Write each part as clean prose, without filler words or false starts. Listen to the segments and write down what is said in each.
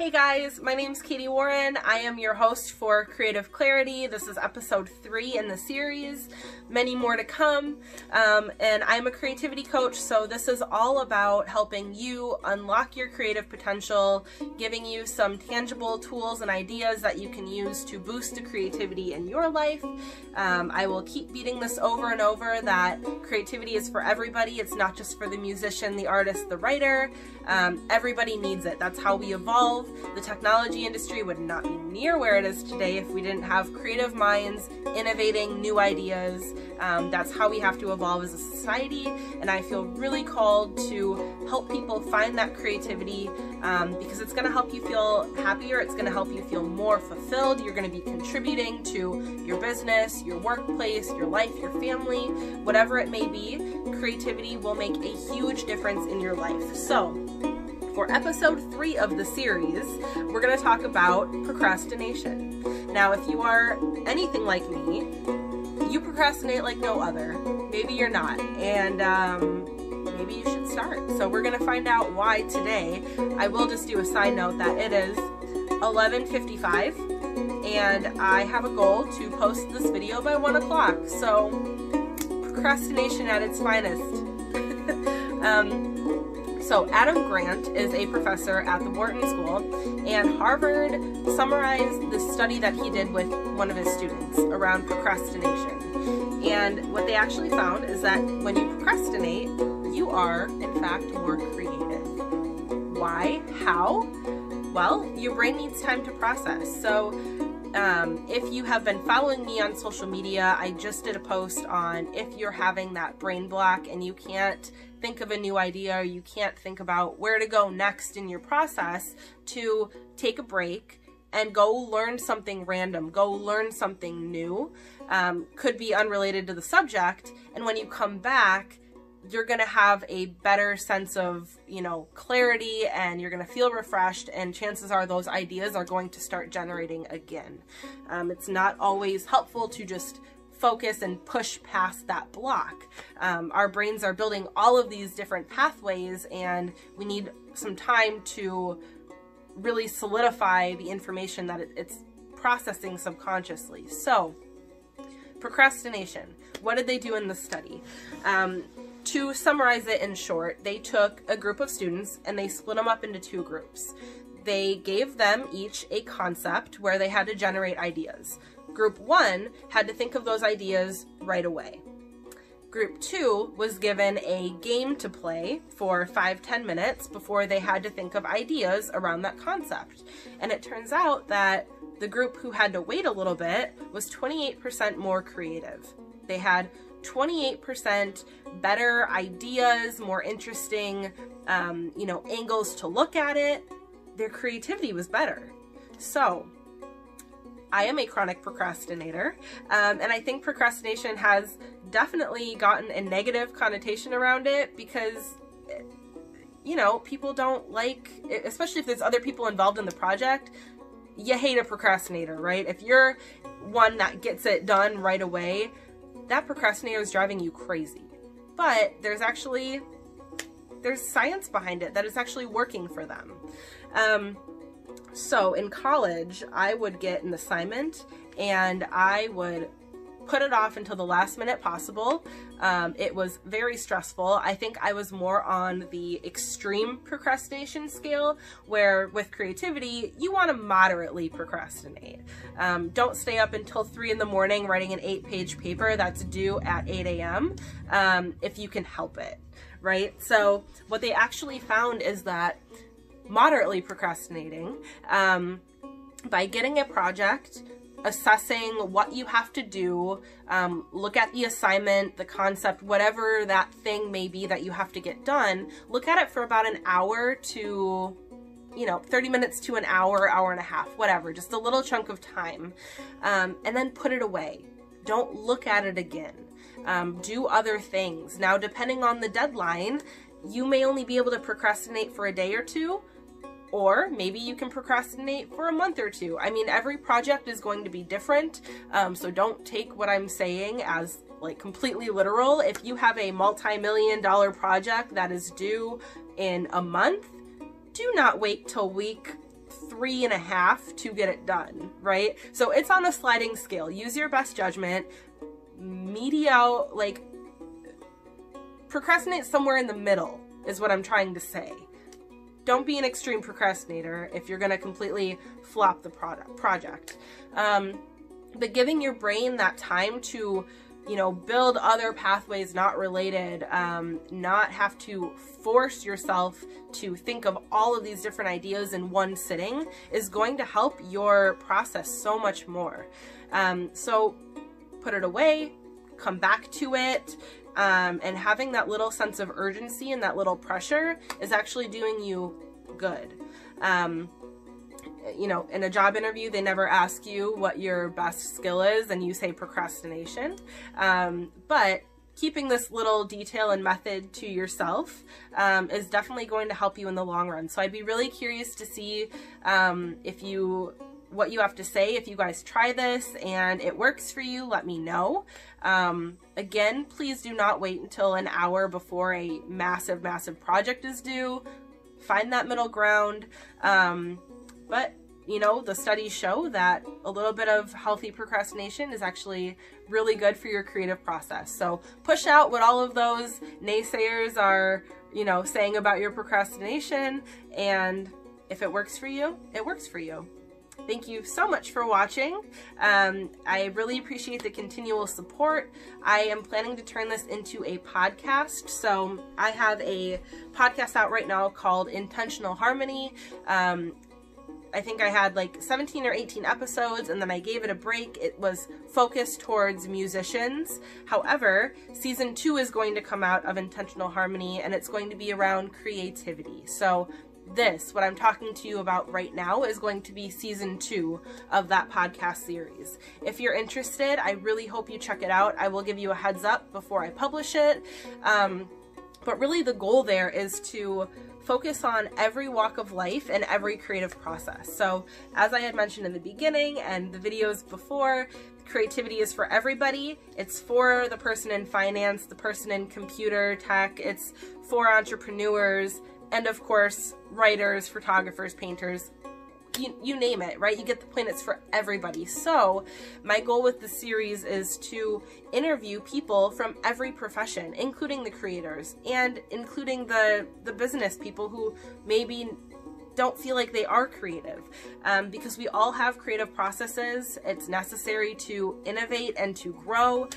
Hey guys, my name's Katie Warren. I am your host for Creative Clarity. This is episode 3 in the series, many more to come. And I'm a creativity coach, so this is all about helping you unlock your creative potential, giving you some tangible tools and ideas that you can use to boost the creativity in your life. I will keep beating this over and over that creativity is for everybody. It's not just for the musician, the artist, the writer. Everybody needs it. That's how we evolve. The technology industry would not be near where it is today if we didn't have creative minds innovating new ideas. That's how we have to evolve as a society, and I feel really called to help people find that creativity because it's going to help you feel happier, it's going to help you feel more fulfilled, you're going to be contributing to your business, your workplace, your life, your family, whatever it may be. Creativity will make a huge difference in your life. So, for episode 3 of the series, we're going to talk about procrastination. Now, if you are anything like me, you procrastinate like no other. Maybe you're not, and maybe you should start. So we're going to find out why today. I will just do a side note that it is 11:55, and I have a goal to post this video by 1 o'clock. So procrastination at its finest. So Adam Grant is a professor at the Wharton School, and Harvard summarized the study that he did with one of his students around procrastination. And what they actually found is that when you procrastinate, you are, in fact, more creative. Why? How? Well, your brain needs time to process. So if you have been following me on social media, I just did a post on if you're having that brain block and you can't think of a new idea or you can't think about where to go next in your process, to take a break and go learn something random, go learn something new. Could be unrelated to the subject, and when you come back, you're going to have a better sense of, clarity, and you're going to feel refreshed, and chances are those ideas are going to start generating again. It's not always helpful to just focus and push past that block. Our brains are building all of these different pathways, and we need some time to really solidify the information that it's processing subconsciously. So, procrastination. What did they do in the study? To summarize it in short, they took a group of students and they split them up into 2 groups. They gave them each a concept where they had to generate ideas. Group 1 had to think of those ideas right away. Group 2 was given a game to play for 5-10 minutes before they had to think of ideas around that concept. And it turns out that the group who had to wait a little bit was 28% more creative. They had 28% better ideas, more interesting, angles to look at it. Their creativity was better. So, I am a chronic procrastinator, and I think procrastination has definitely gotten a negative connotation around it because, people don't like, especially if there's other people involved in the project, you hate a procrastinator, right? If you're one that gets it done right away, that procrastinator is driving you crazy. But there's science behind it that is actually working for them. So in college, I would get an assignment and I would put it off until the last minute possible. It was very stressful. I think I was more on the extreme procrastination scale, where with creativity, you want to moderately procrastinate. Don't stay up until 3 in the morning writing an 8-page paper that's due at 8 a.m. If you can help it, right? So what they actually found is that moderately procrastinating, by getting a project, assessing what you have to do, look at the assignment, the concept, whatever that thing may be that you have to get done, look at it for about an hour to, 30 minutes to an hour, hour and a half, whatever, just a little chunk of time, and then put it away. Don't look at it again. Do other things. Now, depending on the deadline, you may only be able to procrastinate for a day or 2, or maybe you can procrastinate for a month or 2. I mean, every project is going to be different, so don't take what I'm saying as like completely literal. If you have a multi-million-dollar project that is due in a month, do not wait till week 3.5 to get it done, right? So it's on a sliding scale. Use your best judgment, mediate, like procrastinate somewhere in the middle is what I'm trying to say. Don't be an extreme procrastinator if you're going to completely flop the project. But giving your brain that time to, you know, build other pathways not related, not have to force yourself to think of all of these different ideas in one sitting is going to help your process so much more. So put it away, come back to it, and having that little sense of urgency and that little pressure is actually doing you good. You know, in a job interview, they never ask you what your best skill is and you say procrastination. But keeping this little detail and method to yourself is definitely going to help you in the long run. So I'd be really curious to see what you have to say. If you guys try this and it works for you, let me know. Again, please do not wait until an hour before a massive, massive project is due. Find that middle ground. But, you know, the studies show that a little bit of healthy procrastination is actually really good for your creative process. So push out what all of those naysayers are, you know, saying about your procrastination. And if it works for you, it works for you. Thank you so much for watching. I really appreciate the continual support. I am planning to turn this into a podcast. So I have a podcast out right now called Intentional Harmony. I think I had like 17 or 18 episodes and then I gave it a break. It was focused towards musicians. However, season 2 is going to come out of Intentional Harmony and it's going to be around creativity. So this, what I'm talking to you about right now, is going to be season 2 of that podcast series. If you're interested, I really hope you check it out. I will give you a heads up before I publish it. But really the goal there is to focus on every walk of life and every creative process. So as I had mentioned in the beginning and the videos before, creativity is for everybody. It's for the person in finance, the person in computer tech, it's for entrepreneurs, and of course, writers, photographers, painters, you name it, right? You get the point, it's for everybody. So my goal with the series is to interview people from every profession, including the creators and including the business people who maybe don't feel like they are creative, because we all have creative processes. It's necessary to innovate and to grow.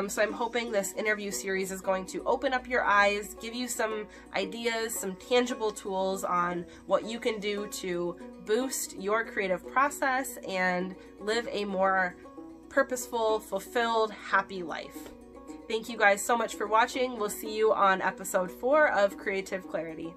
So I'm hoping this interview series is going to open up your eyes, give you some ideas, some tangible tools on what you can do to boost your creative process and live a more purposeful, fulfilled, happy life. Thank you guys so much for watching. We'll see you on episode 4 of Creative Clarity.